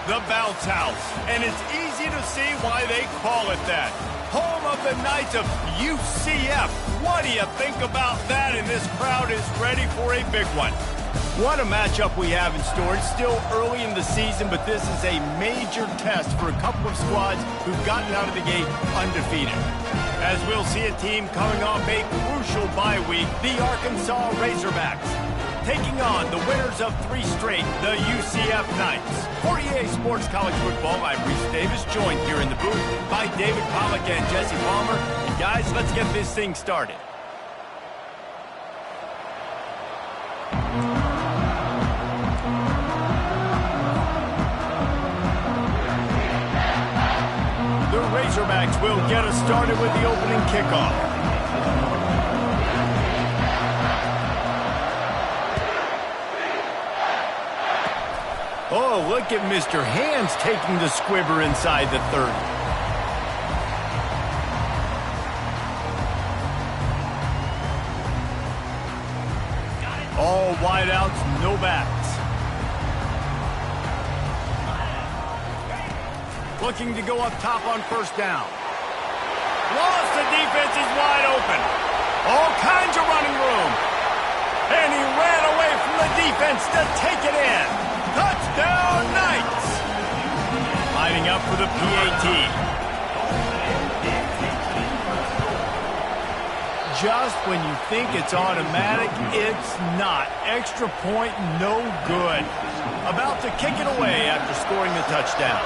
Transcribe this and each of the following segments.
The bounce house, and it's easy to see why they call it that. Home of the Knights of UCF. What do you think about that? And this crowd is ready for a big one. What a matchup we have in store. It's still early in the season, but this is a major test for a couple of squads who've gotten out of the gate undefeated. As we'll see a team coming off a crucial bye week, the Arkansas Razorbacks, taking on the winners of 3 straight, the UCF Knights. For EA Sports College Football, I'm Reese Davis, joined here in the booth by David Pollack and Jesse Palmer. And guys, let's get this thing started. The Razorbacks will get us started with the opening kickoff. Oh, look at Mr. Hands taking the squibber inside the 30. All wideouts, no backs. Looking to go up top on first down. Lost, the defense is wide open. All kinds of running room. And he ran away from the defense to take it in. Touchdown, Knights! Lining up for the PAT. Just when you think it's automatic, it's not. Extra point, no good. About to kick it away after scoring the touchdown.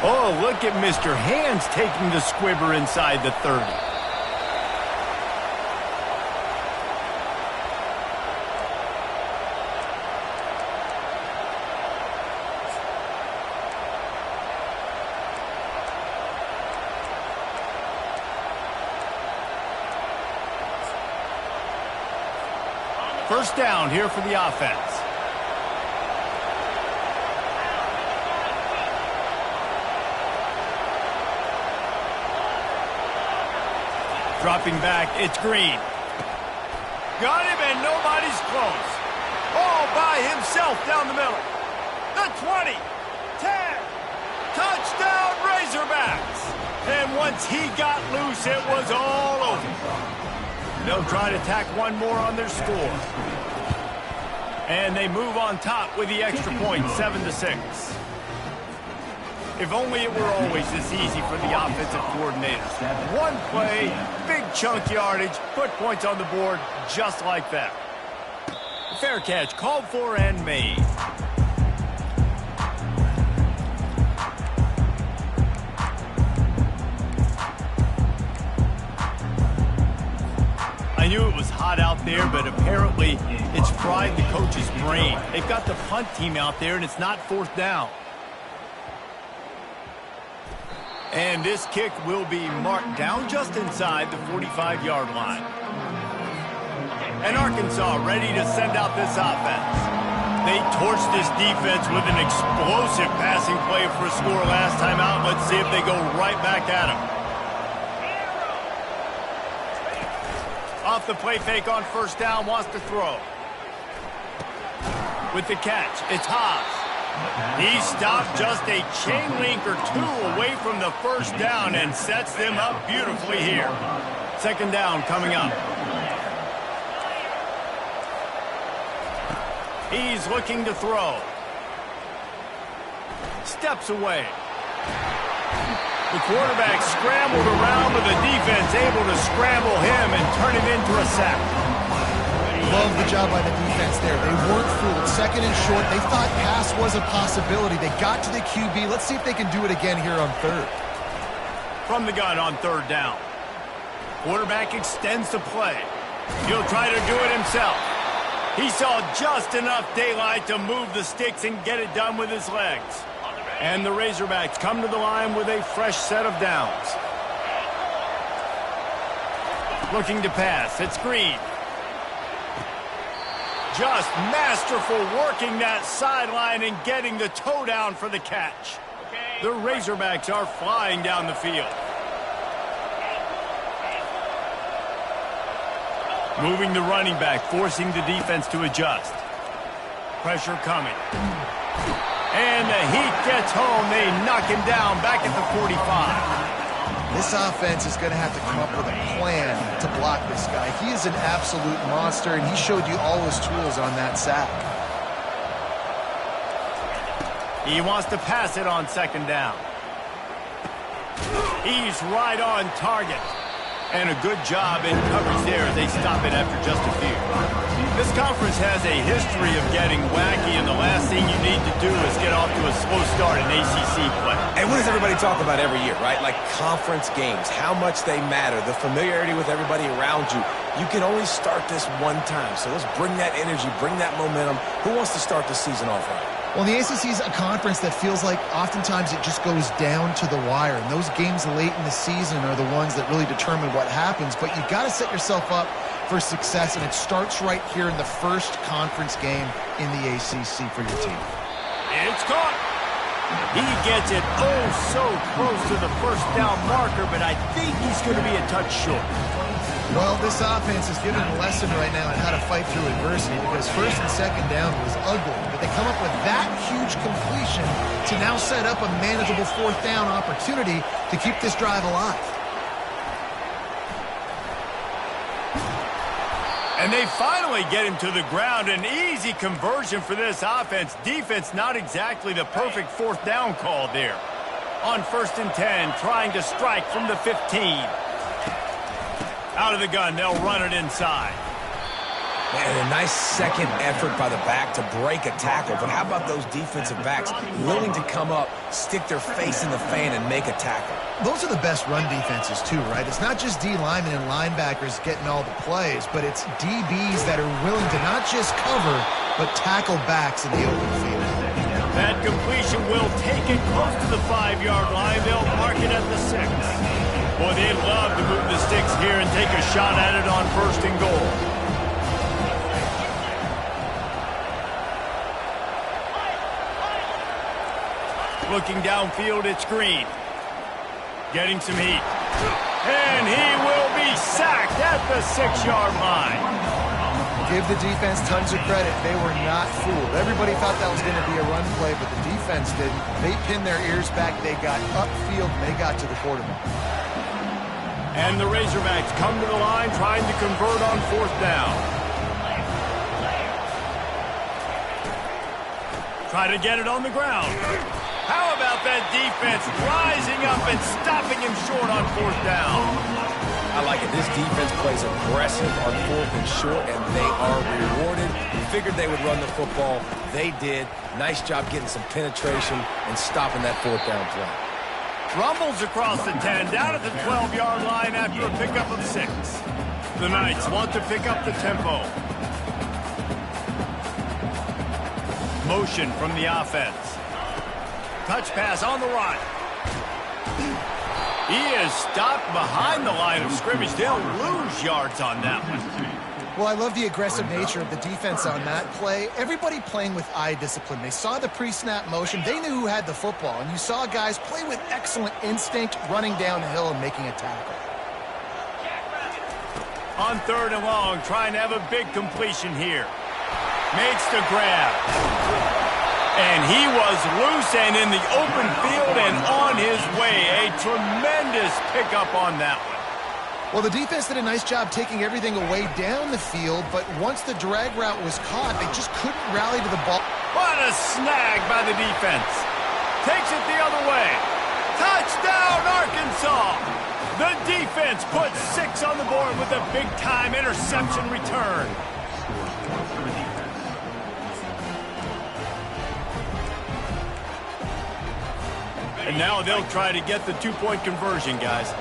Oh, look at Mr. Hands taking the squibber inside the 30. First down here for the offense. Dropping back, it's Green. Got him and nobody's close. All by himself down the middle. The 20, 10, touchdown Razorbacks. And once he got loose, it was all over. They'll try to tack one more on their score. And they move on top with the extra point, 7-6. If only it were always this easy for the offensive coordinators. One play, big chunk yardage, put points on the board just like that. Fair catch, called for and made. I knew it was hot out there, but apparently it's fried the coach's brain. They've got the punt team out there, and it's not fourth down. And this kick will be marked down just inside the 45-yard line. And Arkansas ready to send out this offense. They torched this defense with an explosive passing play for a score last time out. Let's see if they go right back at him. Off the play fake on first down, wants to throw. With the catch, it's Haas. He stopped just a chain link or two away from the first down and sets them up beautifully here. Second down coming up. He's looking to throw. Steps away. The quarterback scrambled around, but the defense able to scramble him and turn him into a sack. Love the job by the defense there. They weren't fooled. Second and short, they thought pass was a possibility. They got to the QB. Let's see if they can do it again here on third. From the gun on third down. Quarterback extends the play. He'll try to do it himself. He saw just enough daylight to move the sticks and get it done with his legs. And the Razorbacks come to the line with a fresh set of downs. Looking to pass. It's Green. Just masterful working that sideline and getting the toe down for the catch. The Razorbacks are flying down the field. Moving the running back, forcing the defense to adjust. Pressure coming. And the heat gets home. They knock him down back at the 45. This offense is going to have to come up with a plan to block this guy. He is an absolute monster, and he showed you all his tools on that sack. He wants to pass it on second down. He's right on target. And a good job in coverage there as they stop it after just a few. This conference has a history of getting wacky, and the last thing you need to do is get off to a slow start in ACC play. And what does everybody talk about every year, right? Like conference games, how much they matter, the familiarity with everybody around you. You can only start this one time, so let's bring that energy, bring that momentum. Who wants to start the season off right? Well, the ACC is a conference that feels like oftentimes it just goes down to the wire. And those games late in the season are the ones that really determine what happens. But you've got to set yourself up for success, and it starts right here in the first conference game in the ACC for your team. It's caught. He gets it so close to the first down marker, but I think he's going to be a touch short. Well, this offense is giving a lesson right now on how to fight through adversity, because first and second down was ugly, but they come up with that huge completion to now set up a manageable fourth down opportunity to keep this drive alive. And they finally get him to the ground. An easy conversion for this offense. Defense not exactly the perfect fourth down call there. On 1st and 10, trying to strike from the 15. Out of the gun, they'll run it inside. Man, a nice second effort by the back to break a tackle. But how about those defensive backs willing to come up, stick their face in the fan, and make a tackle? Those are the best run defenses, too, right? It's not just D linemen and linebackers getting all the plays, but it's DBs that are willing to not just cover, but tackle backs in the open field. That completion will take it close to the 5-yard line. They'll mark it at the 6. Boy, they'd love to move the sticks here and take a shot at it on 1st and goal. Looking downfield, it's Green. Getting some heat. And he will be sacked at the 6-yard line. Give the defense tons of credit. They were not fooled. Everybody thought that was going to be a run play, but the defense didn't. They pinned their ears back. They got upfield, and they got to the quarterback. And the Razorbacks come to the line trying to convert on 4th down. Try to get it on the ground. How about that defense rising up and stopping him short on 4th down? I like it. This defense plays aggressive on 4th and short, and they are rewarded. Figured they would run the football. They did. Nice job getting some penetration and stopping that 4th down play. Rumbles across the 10, down at the 12-yard line after a pickup of 6. The Knights want to pick up the tempo. Motion from the offense. Touch pass on the run. He is stopped behind the line of scrimmage. They'll lose yards on that one. Well, I love the aggressive nature of the defense on that play. Everybody playing with eye discipline. They saw the pre-snap motion. They knew who had the football. And you saw guys play with excellent instinct, running downhill and making a tackle. On 3rd and long, trying to have a big completion here. Makes the grab. And he was loose and in the open field and on his way. A tremendous pickup on that one. Well, the defense did a nice job taking everything away down the field, but once the drag route was caught, they just couldn't rally to the ball. What a snag by the defense. Takes it the other way. Touchdown, Arkansas. The defense puts 6 on the board with a big-time interception return. And now they'll try to get the 2-point conversion, guys.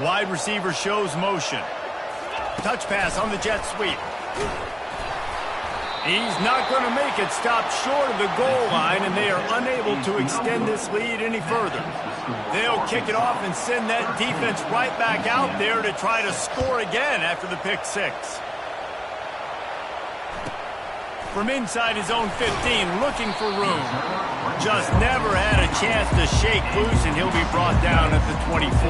Wide receiver shows motion. Touch pass on the jet sweep. He's not going to make it. Stop short of the goal line, and they are unable to extend this lead any further. They'll kick it off and send that defense right back out there to try to score again after the pick six. From inside his own 15, looking for room. Just never had a chance to shake loose, and he'll be brought down at the 24.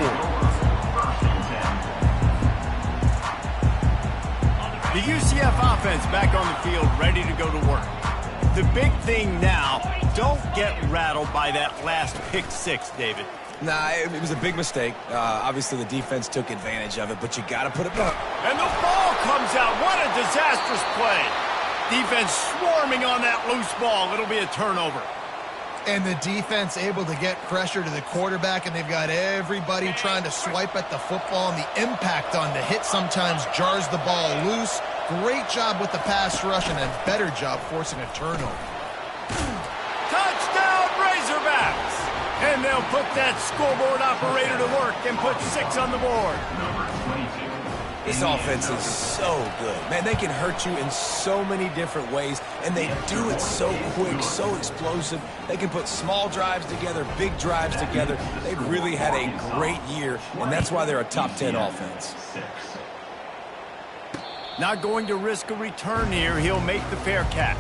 The UCF offense back on the field, ready to go to work. The big thing now, don't get rattled by that last pick six, David. Nah, it was a big mistake. Obviously, the defense took advantage of it, but you got to put it back. And the ball comes out. What a disastrous play. Defense swarming on that loose ball. It'll be a turnover. And the defense able to get pressure to the quarterback, and they've got everybody trying to swipe at the football, and the impact on the hit sometimes jars the ball loose. Great job with the pass rush, and a better job forcing a turnover. Touchdown, Razorbacks! And they'll put that scoreboard operator to work and put 6 on the board. This offense is so good. Man, they can hurt you in so many different ways, and they do it so quick, so explosive. They can put small drives together, big drives together. They've really had a great year, and that's why they're a top 10 offense. Not going to risk a return here. He'll make the fair catch.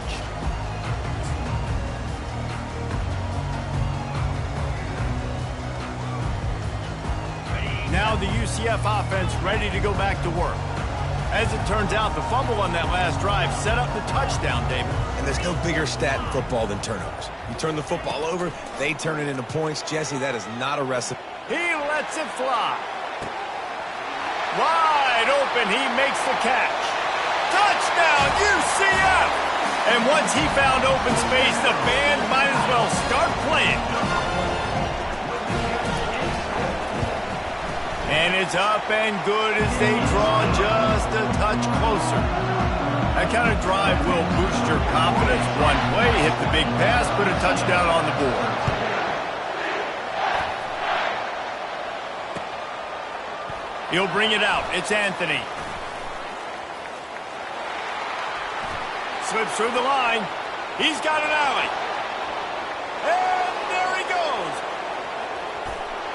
Now the UCF offense ready to go back to work. As it turns out, the fumble on that last drive set up the touchdown, David. And there's no bigger stat in football than turnovers. You turn the football over, they turn it into points. Jesse, that is not a recipe. He lets it fly. Wide open, he makes the catch. Touchdown, UCF! And once he found open space, the band might as well start playing. And it's up and good as they draw just a touch closer. That kind of drive will boost your confidence. One play, hit the big pass, put a touchdown on the board. He'll bring it out. It's Anthony. Slips through the line. He's got an alley. And there he goes.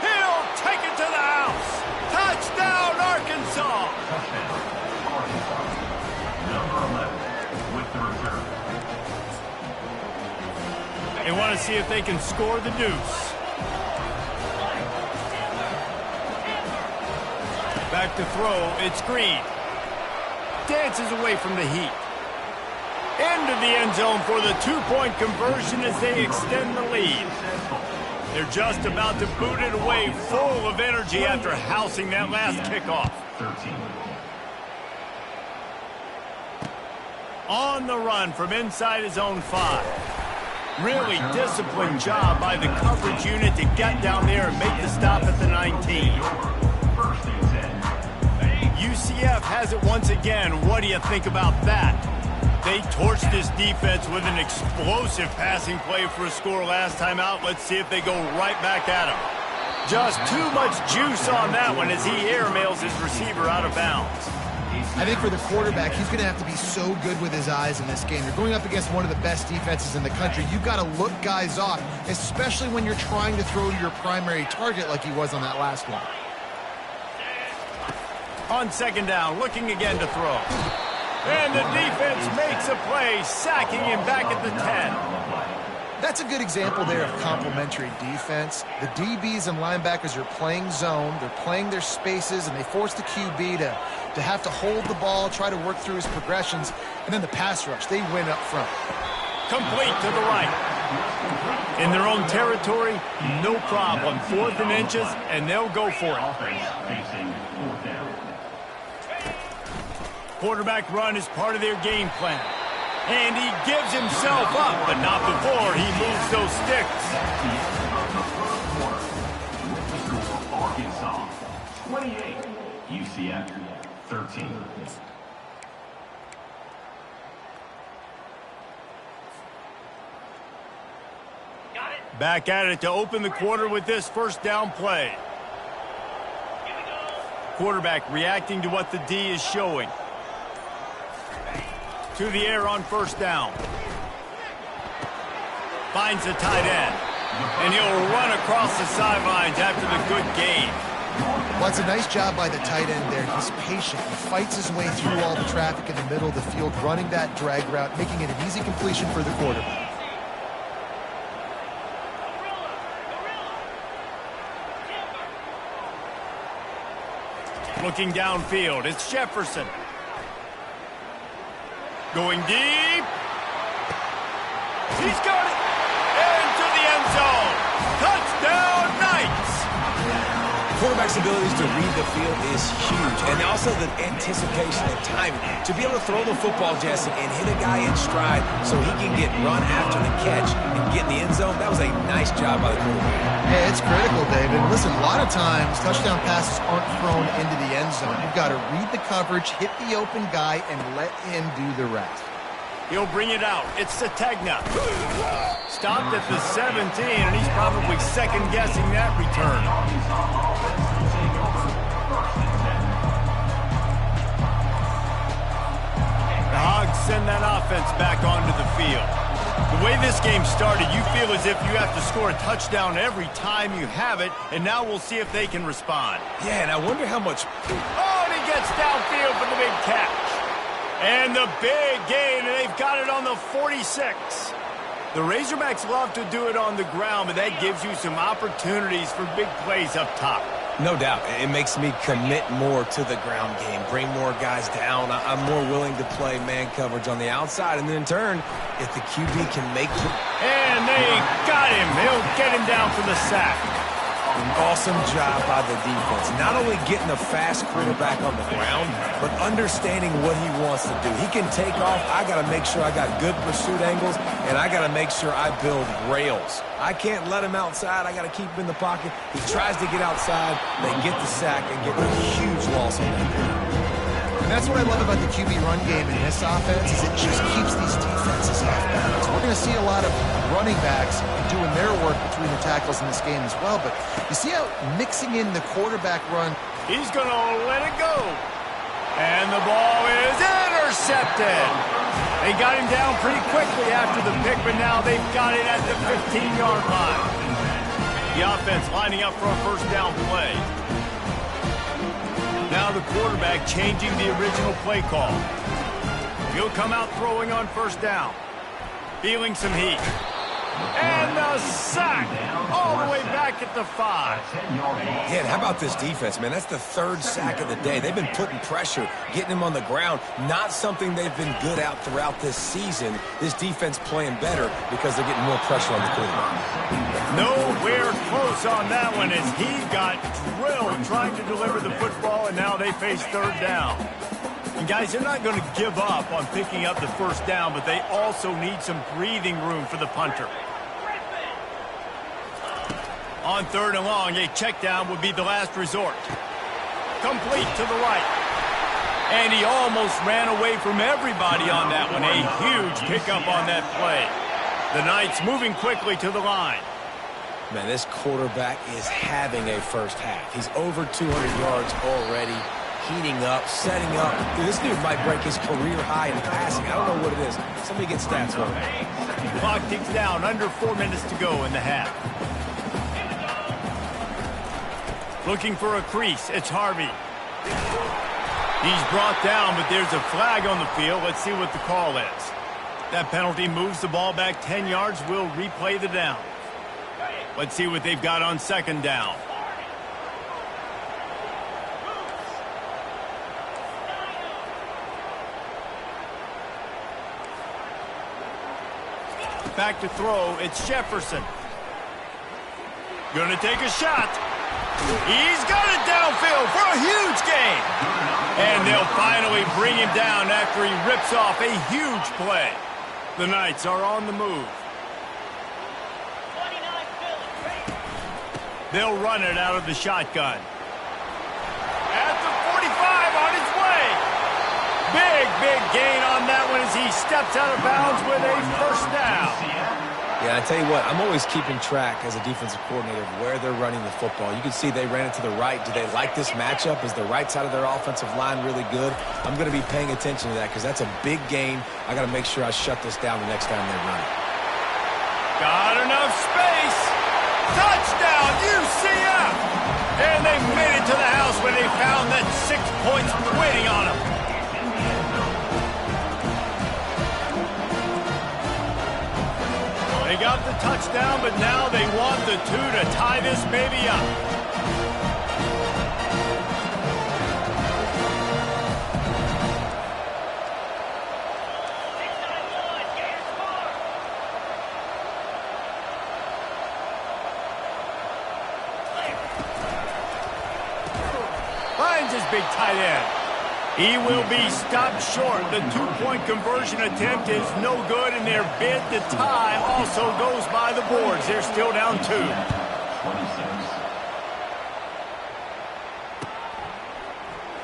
He'll take it to the house. Touchdown, Arkansas! They want to see if they can score the deuce. Back to throw, it's Green. Dances away from the heat. Into the end zone for the two-point conversion as they extend the lead. They're just about to boot it away, full of energy after housing that last kickoff. On the run from inside his own 5. Really disciplined job by the coverage unit to get down there and make the stop at the 19. UCF has it once again. What do you think about that? They torched this defense with an explosive passing play for a score last time out. Let's see if they go right back at him. Just too much juice on that one as he airmails his receiver out of bounds. I think for the quarterback, he's going to have to be so good with his eyes in this game. You're going up against one of the best defenses in the country. You've got to look guys off, especially when you're trying to throw to your primary target like he was on that last one. On second down, looking again to throw. And the defense makes a play, sacking him back at the 10. That's a good example there of complementary defense. The DBs and linebackers are playing zone, they're playing their spaces, and they force the QB to have to hold the ball, try to work through his progressions, and then the pass rush, they win up front. Complete to the right. In their own territory, no problem. 4th and inches, and they'll go for it. Quarterback run is part of their game plan. And he gives himself up, but not before he moves those sticks. Arkansas, 28. UCF, 13. Back at it to open the quarter with this first down play. Quarterback reacting to what the D is showing. To the air on first down. Finds the tight end. And he'll run across the sidelines after the good gain. Well, it's a nice job by the tight end there. He's patient. He fights his way through all the traffic in the middle of the field, running that drag route, making it an easy completion for the quarterback. Looking downfield, it's Jefferson. Going deep. He's got it. Into the end zone. Touchdown, Knights. Quarterback's abilities to read the field is huge, and also the anticipation and timing. To be able to throw the football, Jesse, and hit a guy in stride so he can get run after the catch and get in the end zone, that was a nice job by the quarterback. Yeah, it's critical, David. Listen, a lot of times touchdown passes aren't thrown into the end zone. You've got to read the coverage, hit the open guy, and let him do the rest. He'll bring it out. It's Sategna. Stopped at the 17, and he's probably second-guessing that return. The Hogs send that offense back onto the field. The way this game started, you feel as if you have to score a touchdown every time you have it, and now we'll see if they can respond. Yeah, and I wonder how much... Oh, and he gets downfield for the big catch. And the big gain, and they've got it on the 46. The Razorbacks love to do it on the ground, but that gives you some opportunities for big plays up top. No doubt. It makes me commit more to the ground game, bring more guys down. I'm more willing to play man coverage on the outside, and then in turn, if the QB can make it. And they got him. He'll get him down for the sack. Awesome job by the defense. Not only getting a fast quarterback on the ground, but understanding what he wants to do. He can take off. I got to make sure I got good pursuit angles, and I got to make sure I build rails. I can't let him outside. I got to keep him in the pocket. He tries to get outside. They get the sack and get a huge loss on that play. And that's what I love about the QB run game in this offense is it just keeps these defenses off balance. We're going to see a lot of running backs doing their work between the tackles in this game as well. But you see how mixing in the quarterback run. He's going to let it go. And the ball is intercepted. They got him down pretty quickly after the pick, but now they've got it at the 15-yard line. The offense lining up for a first down play. Now the quarterback changing the original play call. He'll come out throwing on first down. Feeling some heat. And the sack all the way back at the 5. Yeah, and how about this defense, man? That's the third sack of the day. They've been putting pressure, getting him on the ground. Not something they've been good at throughout this season. This defense playing better because they're getting more pressure on the quarterback. Nowhere close on that one as he got drilled trying to deliver the football, and now they face third down. And guys, they're not going to give up on picking up the first down, but they also need some breathing room for the punter. On third and long, a check down would be the last resort. Complete to the right. And he almost ran away from everybody on that one. A huge pickup on that play. The Knights moving quickly to the line. Man, this quarterback is having a first half. He's over 200 yards already, heating up, setting up. Dude, this dude might break his career high in passing. I don't know what it is. Somebody get stats for him. Clock ticks down. Under 4 minutes to go in the half. Looking for a crease. It's Harvey. He's brought down, but there's a flag on the field. Let's see what the call is. That penalty moves the ball back 10 yards. We'll replay the down. Let's see what they've got on second down. Back to throw. It's Jefferson. Gonna take a shot. He's got it downfield for a huge gain. And they'll finally bring him down after he rips off a huge play. The Knights are on the move. They'll run it out of the shotgun. At the 45 on his way. Big gain on that one as he steps out of bounds with a first down. Yeah, and I tell you what, I'm always keeping track as a defensive coordinator of where they're running the football. You can see they ran it to the right. Do they like this matchup? Is the right side of their offensive line really good? I'm going to be paying attention to that because that's a big game. I got to make sure I shut this down the next time they run it. Got enough space. Touchdown, UCF! And they made it to the house when they found that 6 points waiting on them. They got the touchdown, but now they want the 2 to tie this baby up. Finds his big tight end. He will be stopped short. The 2-point conversion attempt is no good, and their bid to tie also goes by the boards. They're still down 2.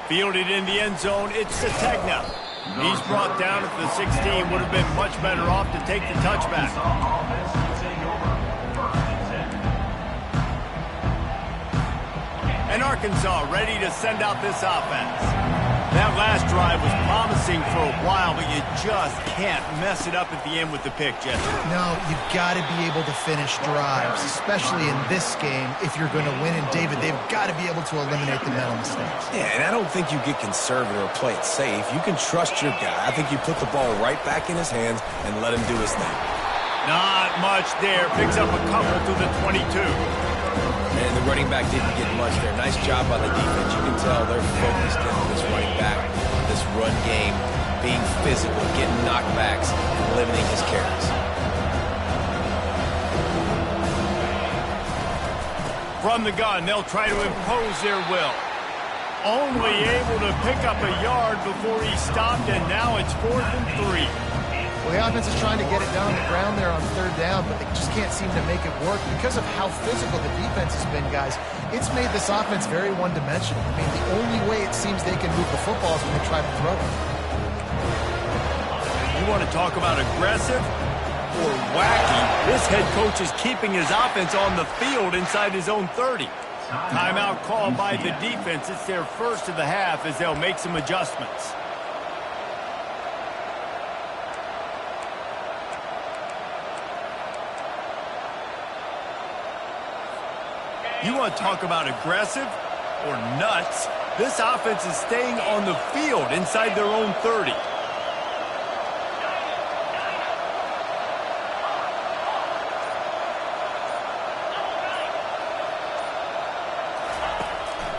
Fielded in the end zone, it's Sategna. He's brought down at the 16. Would have been much better off to take the touchback. And Arkansas ready to send out this offense. That last drive was promising for a while, but you just can't mess it up at the end with the pick, Jesse. No, you've got to be able to finish drives, especially in this game if you're going to win. And, David, they've got to be able to eliminate the mental mistakes. Yeah, and I don't think you get conservative or play it safe. You can trust your guy. I think you put the ball right back in his hands and let him do his thing. Not much there. Picks up a couple to the 22. And the running back didn't get much there. Nice job by the defense. You can tell they're focused in on this running back, this run game, being physical, getting knockbacks, and limiting his carries. From the gun, they'll try to impose their will. Only able to pick up a yard before he stopped, and now it's 4th and 3. Well, the offense is trying to get it down on the ground there on 3rd down, but they just can't seem to make it work because of how physical the defense has been, guys. It's made this offense very one-dimensional. I mean, the only way it seems they can move the football is when they try to throw it. You want to talk about aggressive or wacky? This head coach is keeping his offense on the field inside his own 30. Timeout called by the defense. It's their first of the half as they'll make some adjustments. You want to talk about aggressive or nuts? This offense is staying on the field inside their own 30.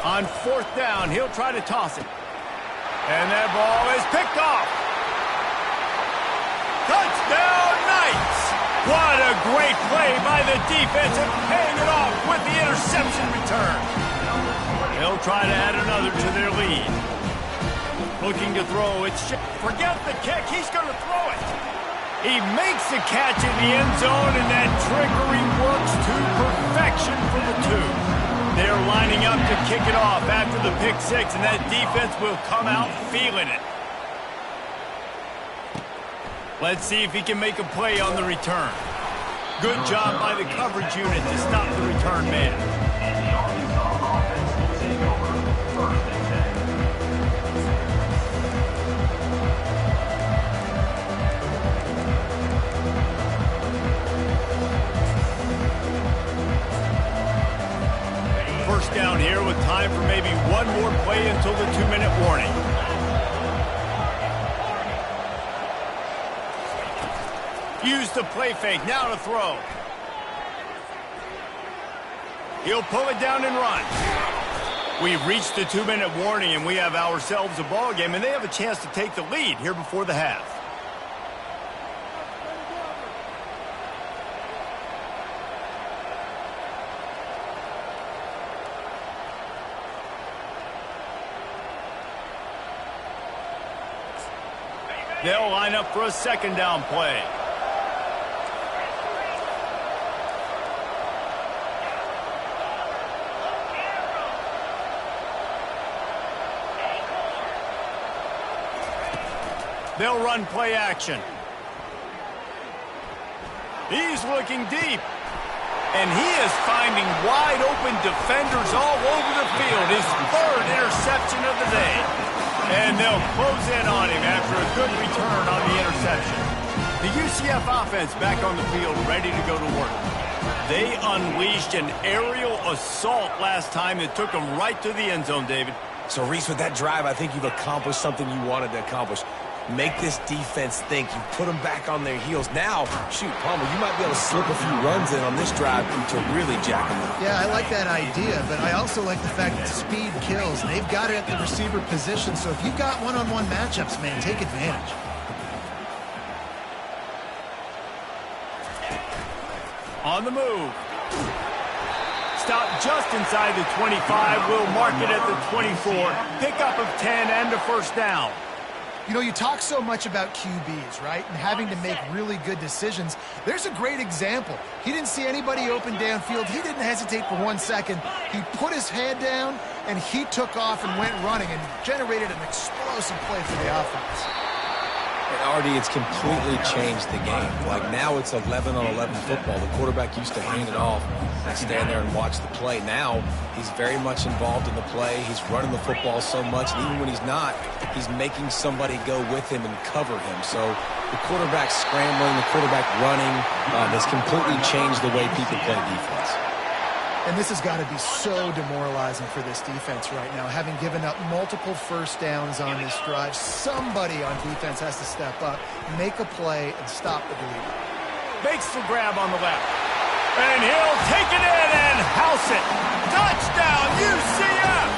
On 4th down, he'll try to toss it. And that ball is picked off. Touchdown, Knights! What a great play by the defense and paying it off with the interception return. They'll try to add another to their lead. Looking to throw. Forget the kick. He's going to throw it. He makes the catch in the end zone, and that trickery works to perfection for the 2. They're lining up to kick it off after the pick 6, and that defense will come out feeling it. Let's see if he can make a play on the return. Good job by the coverage unit to stop the return man. First down here with time for maybe one more play until the 2-minute warning. Use the play fake, now to throw. He'll pull it down and run. We've reached the 2-minute warning, and we have ourselves a ball game, and they have a chance to take the lead here before the half. They'll line up for a 2nd down play. They'll run play action. He's looking deep. And he is finding wide-open defenders all over the field. His third interception of the day. And they'll close in on him after a good return on the interception. The UCF offense back on the field, ready to go to work. They unleashed an aerial assault last time that took them right to the end zone, David. So, Reese, with that drive, I think you've accomplished something you wanted to accomplish. Make this defense think. You put them back on their heels. Now, shoot, Palmer, you might be able to slip a few runs in on this drive to really jack them up. Yeah, I like that idea, but I also like the fact that speed kills. They've got it at the receiver position, so if you've got one-on-one matchups, man, take advantage. On the move. Stop just inside the 25. We'll mark it at the 24. Pickup of 10 and a first down. You know, you talk so much about QBs, right, and having to make really good decisions. There's a great example. He didn't see anybody open downfield. He didn't hesitate for 1 second. He put his head down, and he took off and went running and generated an explosive play for the offense. And Artie, it's completely changed the game. Like, now it's 11-on-11 football. The quarterback used to hand it off and stand there and watch the play. Now he's very much involved in the play. He's running the football so much, and even when he's not, he's making somebody go with him and cover him. So the quarterback scrambling, the quarterback running has completely changed the way people play defense. And this has got to be so demoralizing for this defense right now. Having given up multiple first downs on this drive, somebody on defense has to step up, make a play, and stop the bleeding. Makes the grab on the left. And he'll take it in and house it. Touchdown, UCF!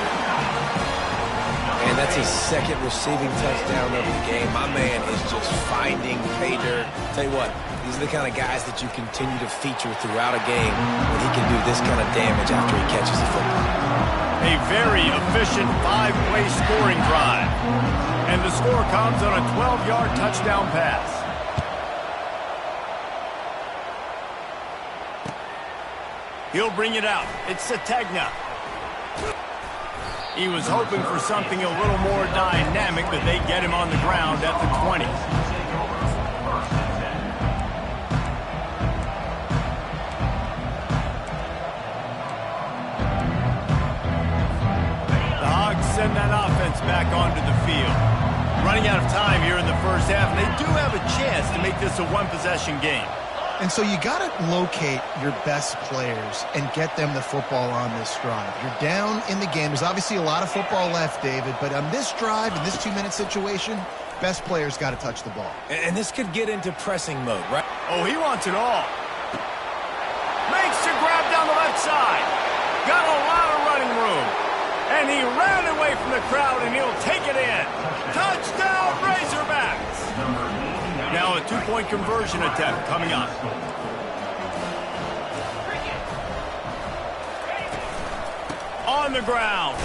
And that's his second receiving touchdown of the game. My man is just finding pay dirt. Tell you what, these are the kind of guys that you continue to feature throughout a game when he can do this kind of damage after he catches the football. A very efficient 5-play scoring drive. And the score comes on a 12-yard touchdown pass. He'll bring it out. It's Sategna. He was hoping for something a little more dynamic, but they get him on the ground at the 20. The Hogs send that offense back onto the field. Running out of time here in the first half, and they do have a chance to make this a one-possession game. And so you got to locate your best players and get them the football on this drive. You're down in the game. There's obviously a lot of football left, David, but on this drive, in this 2-minute situation, best players got to touch the ball. And this could get into pressing mode, right? Oh, he wants it all. Makes the grab down the left side. Got a lot of running room. And he ran away from the crowd, and he'll take it in. Touchdown, Razorbacks! Now a 2-point conversion attempt coming up. On the ground.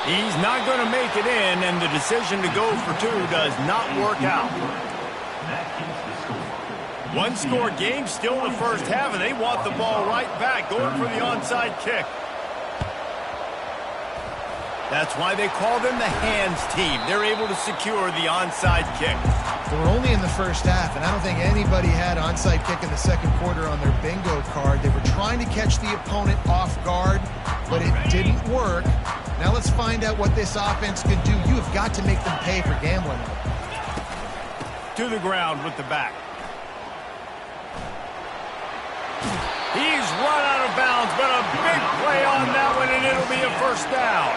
He's not going to make it in, and the decision to go for 2 does not work out. One-score game still in the first half, and they want the ball right back, going for the onside kick. That's why they call them the hands team. They're able to secure the onside kick. We're only in the first half, and I don't think anybody had onside kick in the second quarter on their bingo card. They were trying to catch the opponent off guard, but it didn't work. Now let's find out what this offense could do. You have got to make them pay for gambling. To the ground with the back. He's run out of bounds, but a big play on that one, and it'll be a first down.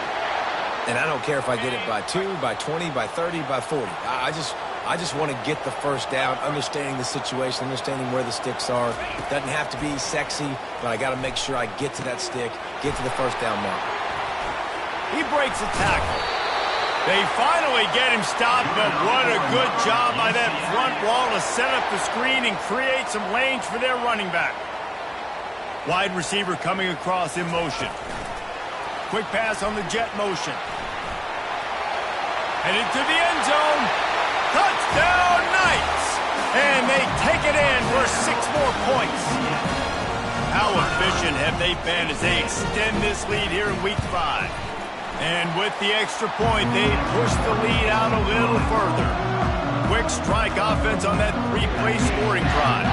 And I don't care if I get it by 2, by 20, by 30, by 40. I just want to get the first down, understanding the situation, understanding where the sticks are. It doesn't have to be sexy, but I got to make sure I get to that stick, get to the first down mark. He breaks a tackle. They finally get him stopped, but what a good job by that front wall to set up the screen and create some lanes for their running back. Wide receiver coming across in motion. Quick pass on the jet motion. Headed to the end zone. Touchdown, Knights! And they take it in for 6 more points. How efficient have they been as they extend this lead here in Week 5? And with the extra point, they push the lead out a little further. Quick strike offense on that 3-play scoring drive.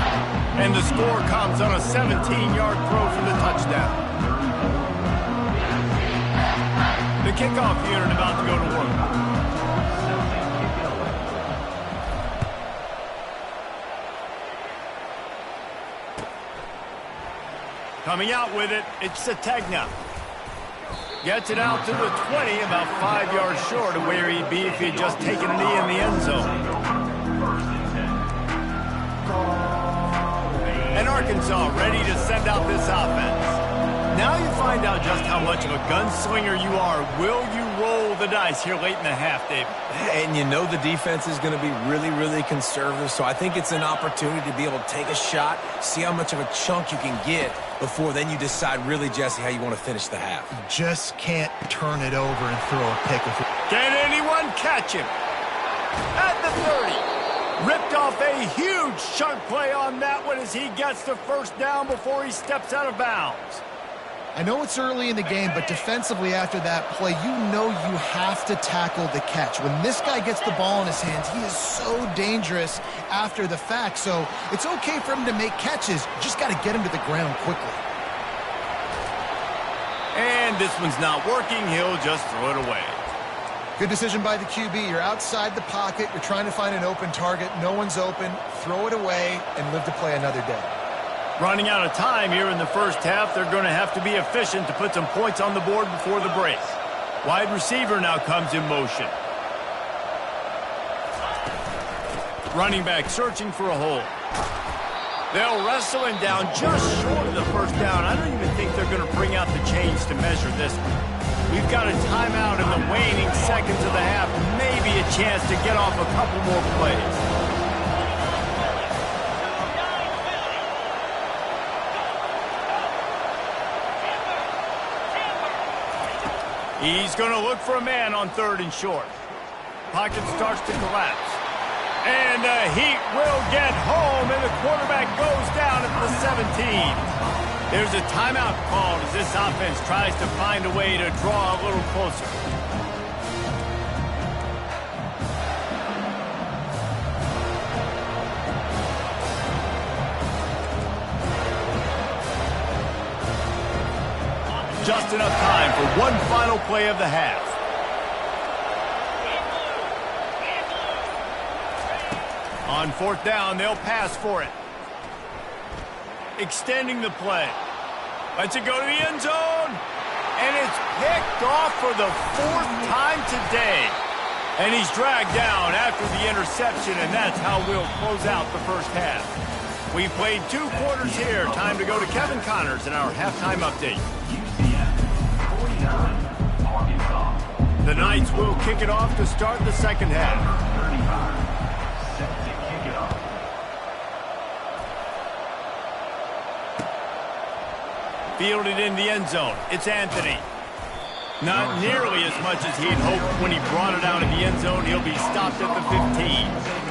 And the score comes on a 17-yard throw for the touchdown. The kickoff unit about to go to work. Coming out with it, it's Sategna. Gets it out to the 20, about 5 yards short of where he'd be if he'd just taken a knee in the end zone. And Arkansas ready to send out this offense. Now you find out just how much of a gunslinger you are. Will you roll the dice here late in the half, Dave? And you know the defense is going to be really, really conservative, so I think it's an opportunity to be able to take a shot, see how much of a chunk you can get before then you decide really, Jesse, how you want to finish the half. You just can't turn it over and throw a pick. Can anyone catch him? At the 30. Ripped off a huge chunk play on that one as he gets the first down before he steps out of bounds. I know it's early in the game, but defensively after that play, you know you have to tackle the catch. When this guy gets the ball in his hands, he is so dangerous after the fact. So it's okay for him to make catches. You just got to get him to the ground quickly. And this one's not working. He'll just throw it away. Good decision by the QB. You're outside the pocket. You're trying to find an open target. No one's open. Throw it away and live to play another day. Running out of time here in the first half. They're going to have to be efficient to put some points on the board before the break. Wide receiver now comes in motion. Running back searching for a hole. They'll wrestle him down just short of the first down. I don't even think they're going to bring out the chains to measure this one. We've got a timeout in the waning seconds of the half. Maybe a chance to get off a couple more plays. He's going to look for a man on 3rd and short. Pocket starts to collapse. And the heat will get home, and the quarterback goes down at the 17. There's a timeout called as this offense tries to find a way to draw a little closer. Just enough time for one final play of the half. On 4th down, they'll pass for it. Extending the play. Lets it go to the end zone. And it's picked off for the 4th time today. And he's dragged down after the interception, and that's how we'll close out the first half. We played 2 quarters here. Time to go to Kevin Connors in our halftime update. The Knights will kick it off to start the second half. Fielded in the end zone. It's Anthony. Not nearly as much as he'd hoped when he brought it out in the end zone. He'll be stopped at the 15.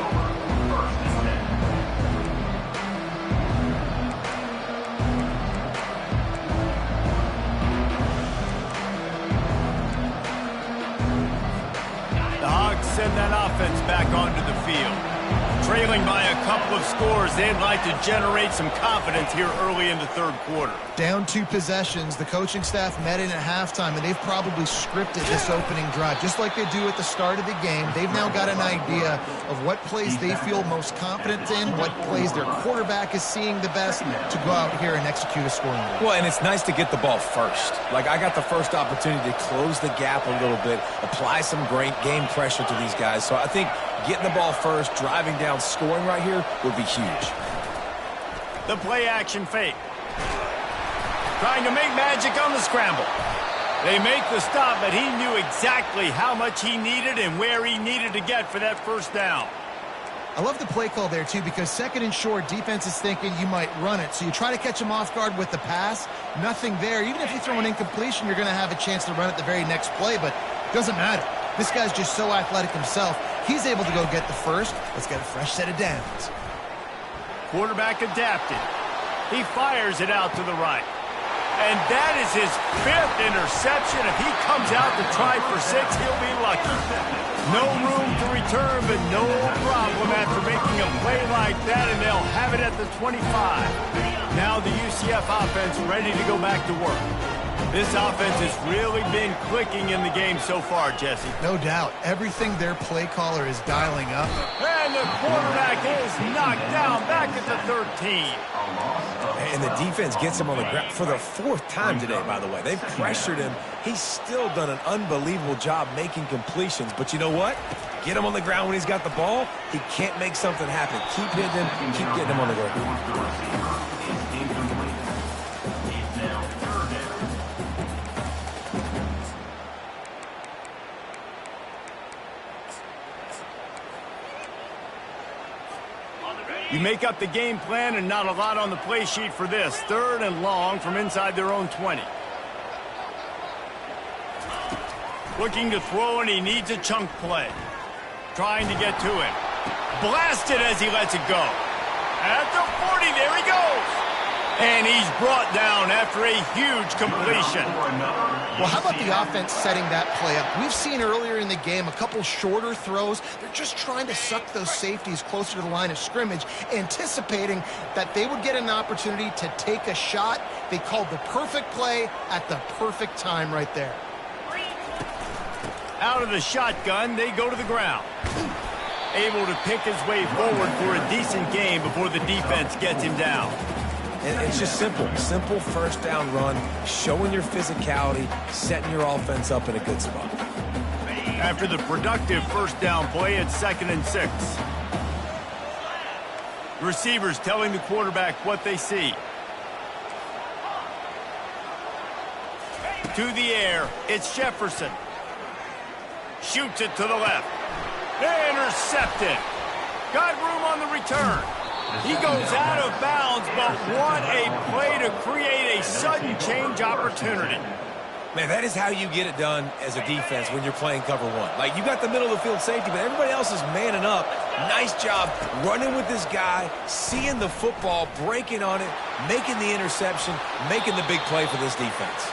Send that offense back onto the field. Trailing by a couple of scores, they'd like to generate some confidence here early in the 3rd quarter. Down 2 possessions, the coaching staff met in at halftime, and they've probably scripted this opening drive. Just like they do at the start of the game, they've now got an idea of what plays they feel most confident in, what plays their quarterback is seeing the best to go out here and execute a scoring drive. Well, and it's nice to get the ball first. Like, I got the first opportunity to close the gap a little bit, apply some great game pressure to these guys. So I think getting the ball first, driving down, scoring right here would be huge. The play action fake. Trying to make magic on the scramble. They make the stop, but he knew exactly how much he needed and where he needed to get for that first down. I love the play call there, too, because 2nd and short, defense is thinking you might run it. So you try to catch him off guard with the pass. Nothing there. Even if you throw an incompletion, you're going to have a chance to run it the very next play, but it doesn't matter. This guy's just so athletic himself. He's able to go get the first. Let's get a fresh set of downs. Quarterback adapted. He fires it out to the right. And that is his 5th interception. If he comes out to try for 6, he'll be lucky. No room to return, but no problem after making a play like that, and they'll have it at the 25. Now the UCF offense ready to go back to work. This offense has really been clicking in the game so far, Jesse. No doubt. Everything their play caller is dialing up. And the quarterback is knocked down back at the 13. And the defense gets him on the ground for the 4th time today, by the way. They've pressured him. He's still done an unbelievable job making completions. But you know what? Get him on the ground when he's got the ball. He can't make something happen. Keep hitting him. Keep getting him on the ground. You make up the game plan and not a lot on the play sheet for this. 3rd and long from inside their own 20. Looking to throw, and he needs a chunk play. Trying to get to him. Blasted as he lets it go. At the 40, there he goes. And he's brought down after a huge completion. Well, how about the offense setting that play up? We've seen earlier in the game a couple shorter throws. They're just trying to suck those safeties closer to the line of scrimmage, anticipating that they would get an opportunity to take a shot. They called the perfect play at the perfect time right there. Out of the shotgun, they go to the ground. Able to pick his way forward for a decent game before the defense gets him down. And it's just simple. Simple 1st down run, showing your physicality, setting your offense up in a good spot. After the productive 1st down play, it's 2nd and 6. Receivers telling the quarterback what they see. To the air, it's Jefferson. Shoots it to the left. Intercepted. Got room on the return. He goes out of bounds, but what a play to create a sudden change opportunity. Man, that is how you get it done as a defense when you're playing cover 1. Like, you got the middle of the field safety, but everybody else is manning up. Nice job running with this guy, seeing the football, breaking on it, making the interception, making the big play for this defense.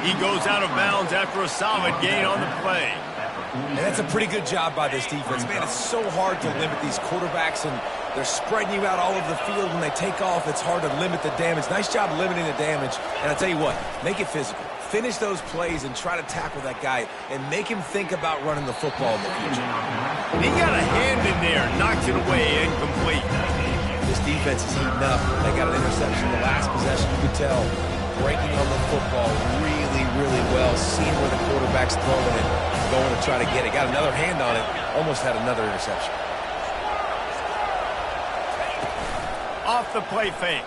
He goes out of bounds after a solid gain on the play. And that's a pretty good job by this defense. Man, it's so hard to limit these quarterbacks, and they're spreading you out all over the field. When they take off, it's hard to limit the damage. Nice job limiting the damage. And I'll tell you what, make it physical. Finish those plays and try to tackle that guy and make him think about running the football in the future. He got a hand in there, knocks it away, incomplete. This defense is heating up. They got an interception the last possession. You could tell breaking on the football really, really well, seeing where the quarterback's throwing it, going to try to get it. Got another hand on it, almost had another interception. Off the play fake.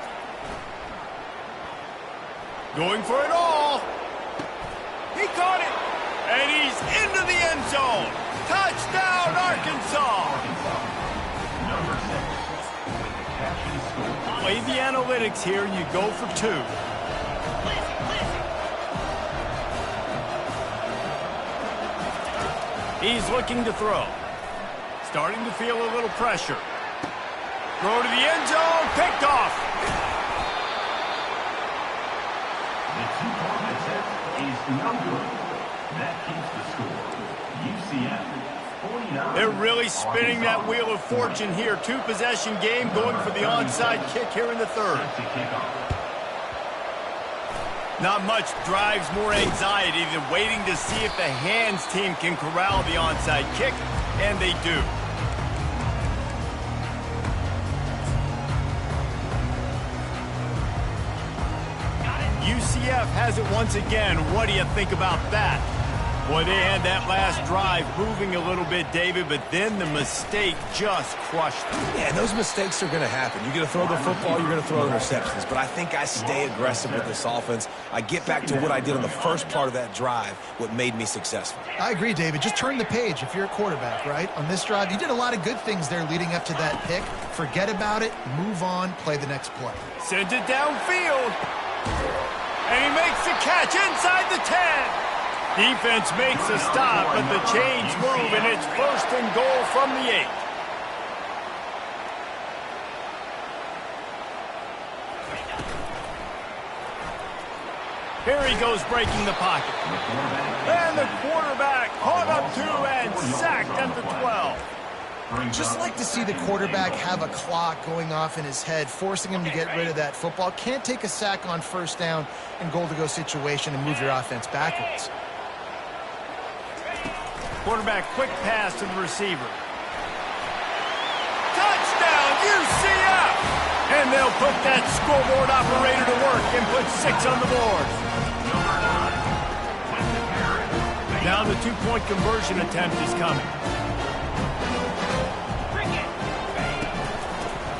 Going for it all. He caught it. And he's into the end zone. Touchdown, Arkansas. Play the analytics here. You go for 2. He's looking to throw. Starting to feel a little pressure. Throw to the end zone. Picked off. The 2-point attempt is no good. That keeps the score. UCF 49. They're really spinning that wheel of fortune here. 2-possession game going for the onside kick here in the 3rd. Not much drives more anxiety than waiting to see if the hands team can corral the onside kick, and they do. UCF has it once again. What do you think about that? Boy, they had that last drive moving a little bit, David, but then the mistake just crushed them. Yeah, and those mistakes are going to happen. You're going to throw the football, you're going to throw interceptions. But I think I stay aggressive with this offense. I get back to what I did in the first part of that drive, what made me successful. I agree, David. Just turn the page if you're a quarterback, right? On this drive, you did a lot of good things there leading up to that pick. Forget about it, move on, play the next play. Sends it downfield. And he makes the catch inside the 10. Defense makes a stop, but the chains move, and it's 1st and goal from the 8. Here he goes breaking the pocket. And the quarterback caught up to and sacked at the 12. Just like to see the quarterback have a clock going off in his head, forcing him to get rid of that football. Can't take a sack on first down in goal-to-go situation and move your offense backwards. Quarterback quick pass to the receiver. Touchdown, UCF! And they'll put that scoreboard operator to work and put 6 on the board. Now the two-point conversion attempt is coming.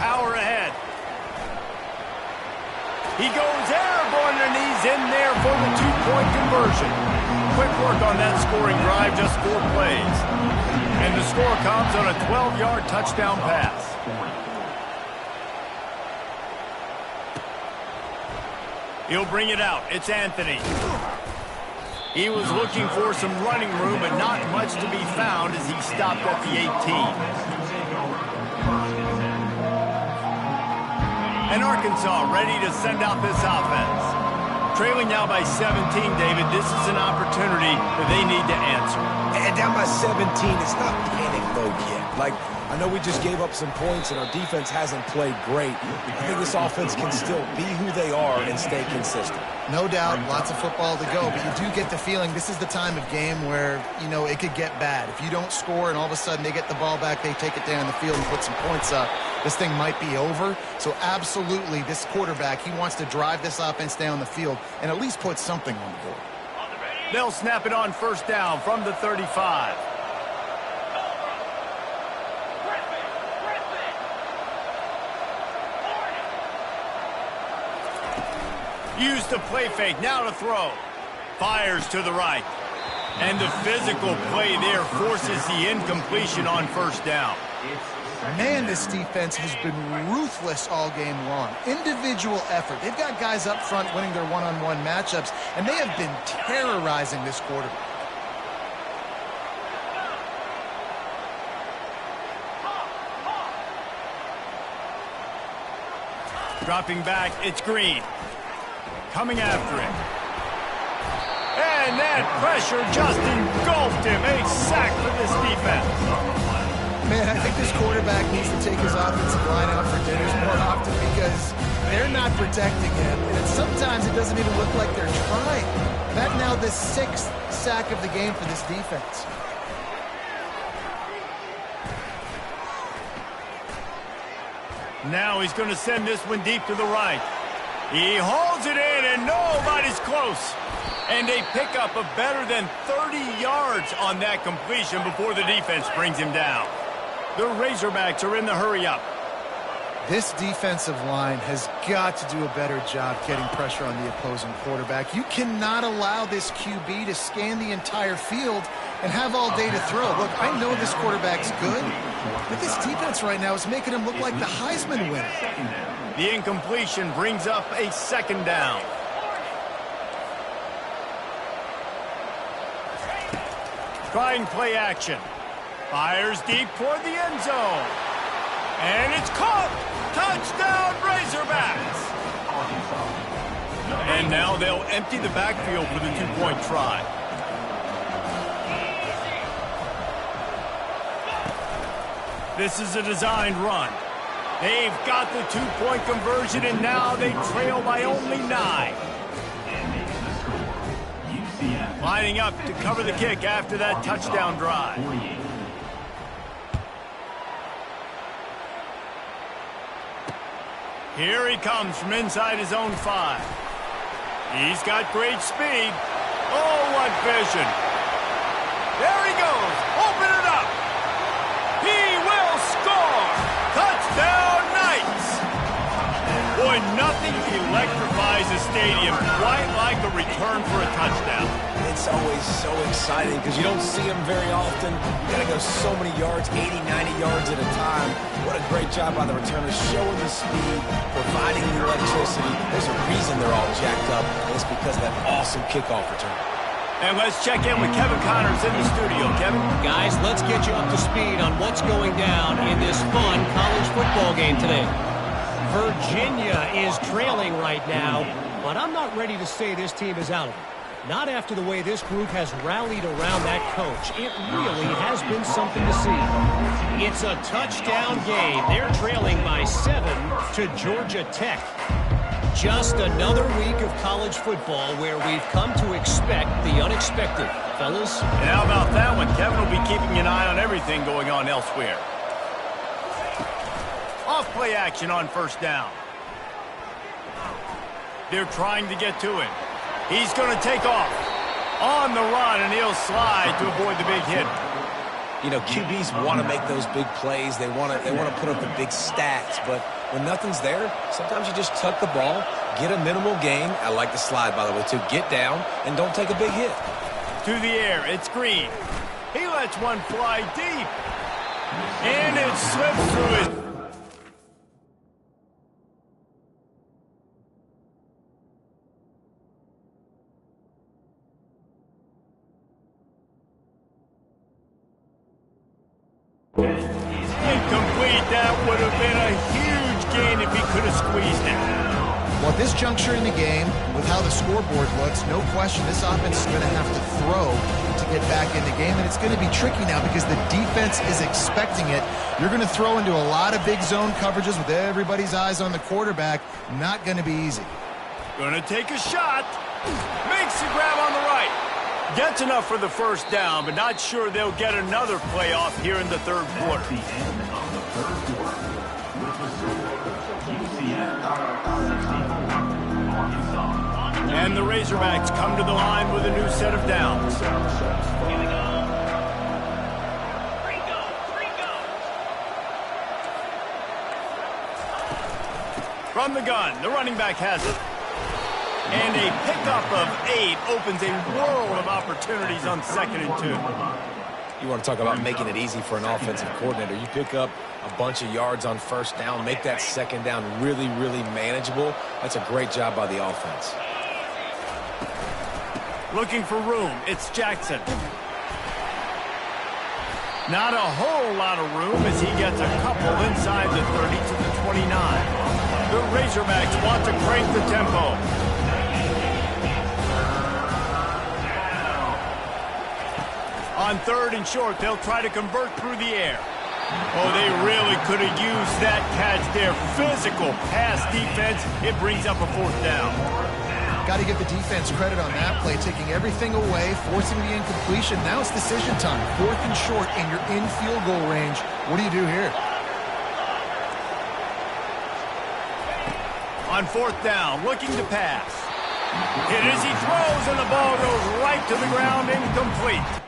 Power ahead. He goes airborne and he's in there for the two-point conversion. Quick work on that scoring drive, just 4 plays. And the score comes on a 12-yard touchdown pass. He'll bring it out. It's Anthony. He was looking for some running room, but not much to be found as he stopped at the 18. And Arkansas ready to send out this offense. Trailing now by 17, David, this is an opportunity that they need to answer. And down by 17, it's not panic mode yet. Like, I know we just gave up some points and our defense hasn't played great. I think this offense can still be who they are and stay consistent. No doubt, lots of football to go, but you do get the feeling this is the time of game where, you know, it could get bad. If you don't score and all of a sudden they get the ball back, they take it down the field and put some points up, this thing might be over. So absolutely, this quarterback, he wants to drive this offense down the field and at least put something on the board. They'll snap it on first down from the 35. Use the play fake, now to throw. Fires to the right. And the physical play there forces the incompletion on first down. Man, this defense has been ruthless all game long. Individual effort. They've got guys up front winning their one-on-one matchups, and they have been terrorizing this quarterback. Dropping back, it's Green. Coming after him. And that pressure just engulfed him. A sack for this defense. Man, I think this quarterback needs to take his offensive line out for dinners more often because they're not protecting him. And sometimes it doesn't even look like they're trying. That now the 6th sack of the game for this defense. Now he's going to send this one deep to the right. He hauls it in, and nobody's close. And they pick up a better than 30 yards on that completion before the defense brings him down. The Razorbacks are in the hurry-up. This defensive line has got to do a better job getting pressure on the opposing quarterback. You cannot allow this QB to scan the entire field and have all day to throw. Look, I know this quarterback's good, but this defense right now is making him look like the Heisman winner. The incompletion brings up a second down. Trying play action. Fires deep toward the end zone. And it's caught. Touchdown, Razorbacks. And now they'll empty the backfield for the two-point try. This is a designed run. They've got the two-point conversion, and now they trail by only 9. Lining up to cover the kick after that touchdown drive. Here he comes from inside his own 5. He's got great speed. Oh, what vision. There he goes. Open it up. He will score. Touchdown, Knights. Boy, nothing electrifies a stadium quite like a return for a touchdown. It's always so exciting because you don't see them very often. You got to go so many yards, 80, 90 yards at a time. What a great job by the returners, showing the speed, providing the electricity. There's a reason they're all jacked up, and it's because of that awesome kickoff return. And let's check in with Kevin Connors in the studio. Kevin? Guys, let's get you up to speed on what's going down in this fun college football game today. Virginia is trailing right now but I'm not ready to say this team is out of it. Not after the way this group has rallied around that coach. It really has been something to see. It's a touchdown game. They're trailing by 7 to Georgia Tech. Just another week of college football where we've come to expect the unexpected. Fellas? And how about that one? Kevin will be keeping an eye on everything going on elsewhere. Off-play action on first down. They're trying to get to it. He's going to take off on the run, and he'll slide to avoid the big hit. You know, QBs want to make those big plays. They want to put up the big stats. But when nothing's there, sometimes you just tuck the ball, get a minimal gain. I like the slide, by the way, to get down and don't take a big hit. To the air, it's Green. He lets one fly deep, and it slips through it. Incomplete. That would have been a huge gain if he could have squeezed it. Well, at this juncture in the game, with how the scoreboard looks, no question this offense is going to have to throw to get back in the game, and it's going to be tricky now because the defense is expecting it. You're going to throw into a lot of big zone coverages with everybody's eyes on the quarterback. Not going to be easy. Going to take a shot. Makes the grab on the right. Gets enough for the first down, but not sure they'll get another playoff here in the third quarter. That's the end of the third quarter. With the score, UCF 64, Arkansas. And the Razorbacks come to the line with a new set of downs. From the gun, the running back has it. And a pickup of 8 opens a world of opportunities on 2nd and 2. You want to talk about making it easy for an offensive coordinator. You pick up a bunch of yards on first down, make that second down really, really manageable. That's a great job by the offense. Looking for room, it's Jackson. Not a whole lot of room as he gets a couple inside the 30 to the 29. The Razorbacks want to crank the tempo. On 3rd and short, they'll try to convert through the air. Oh, they really could have used that catch there. Physical pass defense. It brings up a 4th down. Got to give the defense credit on that play, taking everything away, forcing the incompletion. Now it's decision time. 4th and short, and you're in field goal range. What do you do here? On 4th down, looking to pass. Hit as he throws, and the ball goes right to the ground, incomplete.